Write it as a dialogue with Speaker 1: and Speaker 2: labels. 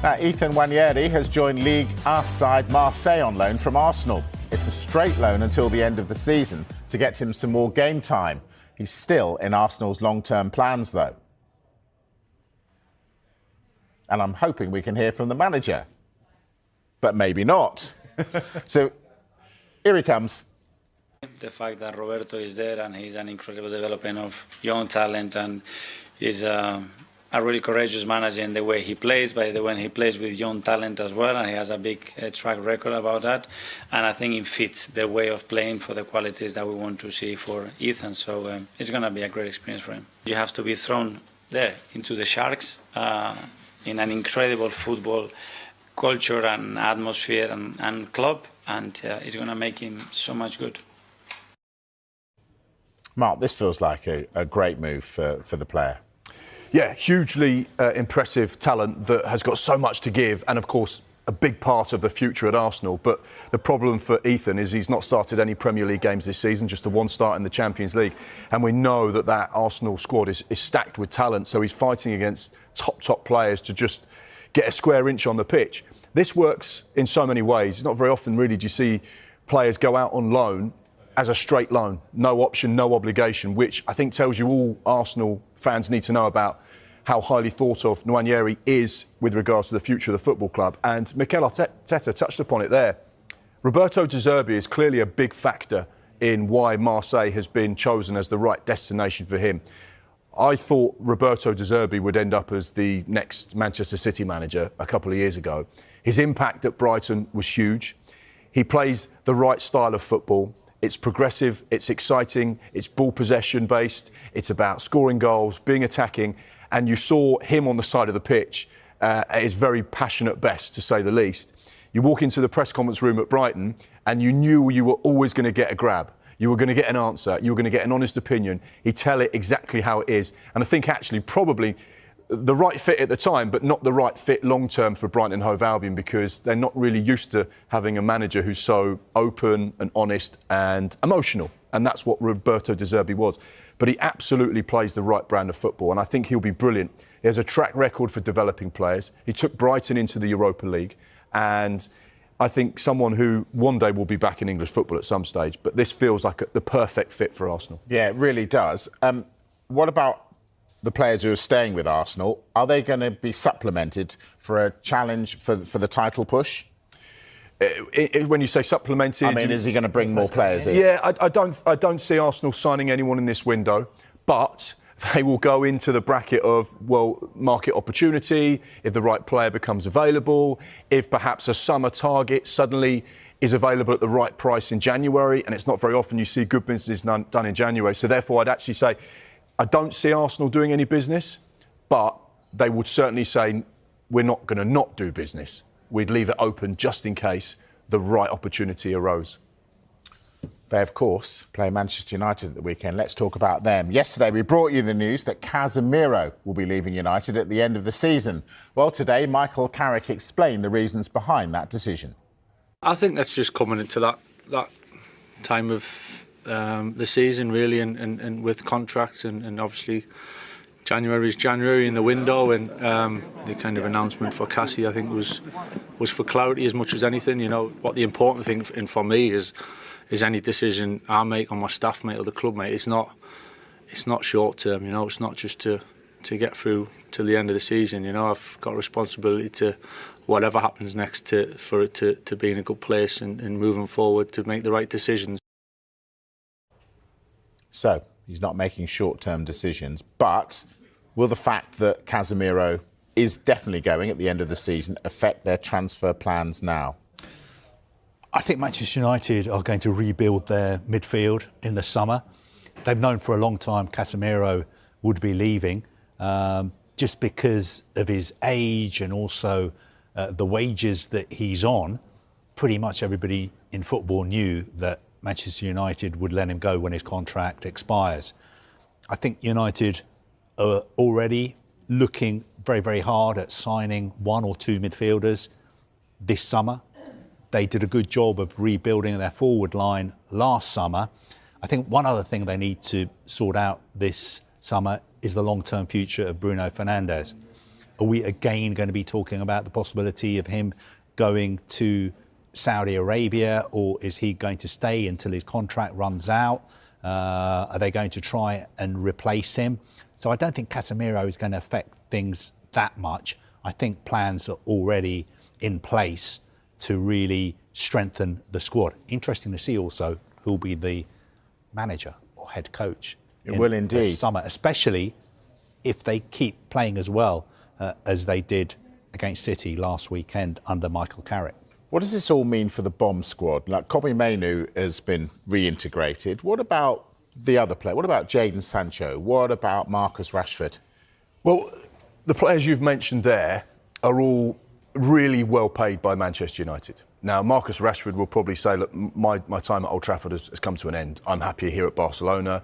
Speaker 1: Now, Ethan Nwaneri has joined Ligue 1 side Marseille on loan from Arsenal. It's a straight loan until the end of the season to get him some more game time. He's still in Arsenal's long-term plans, though. And I'm hoping we can hear from the manager. But maybe not. So, here he comes.
Speaker 2: The fact that Roberto is there and he's an incredible development of young talent, and he's a really courageous manager in the way he plays, by the way he plays with young talent as well, and he has a big track record about that. And I think it fits the way of playing for the qualities that we want to see for Ethan. So it's going to be a great experience for him. You have to be thrown there into the Sharks in an incredible football culture and atmosphere and club, and it's going to make him so much good.
Speaker 1: Mark, this feels like a great move for the player.
Speaker 3: Yeah, hugely impressive talent that has got so much to give, and of course a big part of the future at Arsenal. But the problem for Ethan is he's not started any Premier League games this season, just the one start in the Champions League. And we know that Arsenal squad is stacked with talent, so he's fighting against top players to just get a square inch on the pitch. This works in so many ways. Not very often really do you see players go out on loan as a straight loan, no option, no obligation, which I think tells you all Arsenal fans need to know about how highly thought of Nwaneri is with regards to the future of the football club. And Mikel Arteta touched upon it there. Roberto De Zerbi is clearly a big factor in why Marseille has been chosen as the right destination for him. I thought Roberto De Zerbi would end up as the next Manchester City manager a couple of years ago. His impact at Brighton was huge. He plays the right style of football. It's progressive, it's exciting, it's ball possession based, it's about scoring goals, being attacking, and you saw him on the side of the pitch at his very passionate best, to say the least. You walk into the press conference room at Brighton and you knew you were always going to get a grab. You were going to get an answer, you were going to get an honest opinion. He'd tell it exactly how it is. And I think actually probably the right fit at the time, but not the right fit long-term for Brighton and Hove Albion, because they're not really used to having a manager who's so open and honest and emotional. And that's what Roberto De Zerbi was. But he absolutely plays the right brand of football, and I think he'll be brilliant. He has a track record for developing players. He took Brighton into the Europa League, and I think someone who one day will be back in English football at some stage. But this feels like the perfect fit for Arsenal.
Speaker 1: Yeah, it really does. What about the players who are staying with Arsenal? Are they going to be supplemented for a challenge for the title push?
Speaker 3: When you say supplemented,
Speaker 1: I mean, is he going to bring more players in?
Speaker 3: Yeah, I don't see Arsenal signing anyone in this window, but they will go into the bracket of, well, market opportunity, if the right player becomes available, if perhaps a summer target suddenly is available at the right price in January, and it's not very often you see good business done in January. So therefore, I'd actually say I don't see Arsenal doing any business, but they would certainly say we're not going to not do business. We'd leave it open just in case the right opportunity arose.
Speaker 1: They, of course, play Manchester United at the weekend. Let's talk about them. Yesterday, we brought you the news that Casemiro will be leaving United at the end of the season. Well, today, Michael Carrick explained the reasons behind that decision.
Speaker 4: I think that's just coming into that time of the season, really, and with contracts, and obviously January is January in the window, and the kind of announcement for Cassie, I think, was for clarity as much as anything. You know, what the important thing for me is any decision I make, or my staff mate, or the club mate. It's not short term. You know, it's not just to get through till the end of the season. You know, I've got a responsibility to whatever happens next for it to be in a good place and moving forward to make the right decisions.
Speaker 1: So he's not making short-term decisions, but will the fact that Casemiro is definitely going at the end of the season affect their transfer plans now?
Speaker 5: I think Manchester United are going to rebuild their midfield in the summer. They've known for a long time Casemiro would be leaving, just because of his age and also the wages that he's on. Pretty much everybody in football knew that Manchester United would let him go when his contract expires. I think United are already looking very, very hard at signing one or two midfielders this summer. They did a good job of rebuilding their forward line last summer. I think one other thing they need to sort out this summer is the long-term future of Bruno Fernandes. Are we again going to be talking about the possibility of him going to Saudi Arabia, or is he going to stay until his contract runs out? Are they going to try and replace him? So I don't think Casemiro is going to affect things that much. I think plans are already in place to really strengthen the squad. Interesting to see also who'll be the manager or head coach.
Speaker 1: It will indeed.
Speaker 5: This summer, especially if they keep playing as well as they did against City last weekend under Michael Carrick.
Speaker 1: What does this all mean for the bomb squad? Like, Kobbie Mainoo has been reintegrated. What about the other player? What about Jadon Sancho? What about Marcus Rashford?
Speaker 3: Well, the players you've mentioned there are all really well paid by Manchester United. Now, Marcus Rashford will probably say, look, my time at Old Trafford has come to an end. I'm happier here at Barcelona.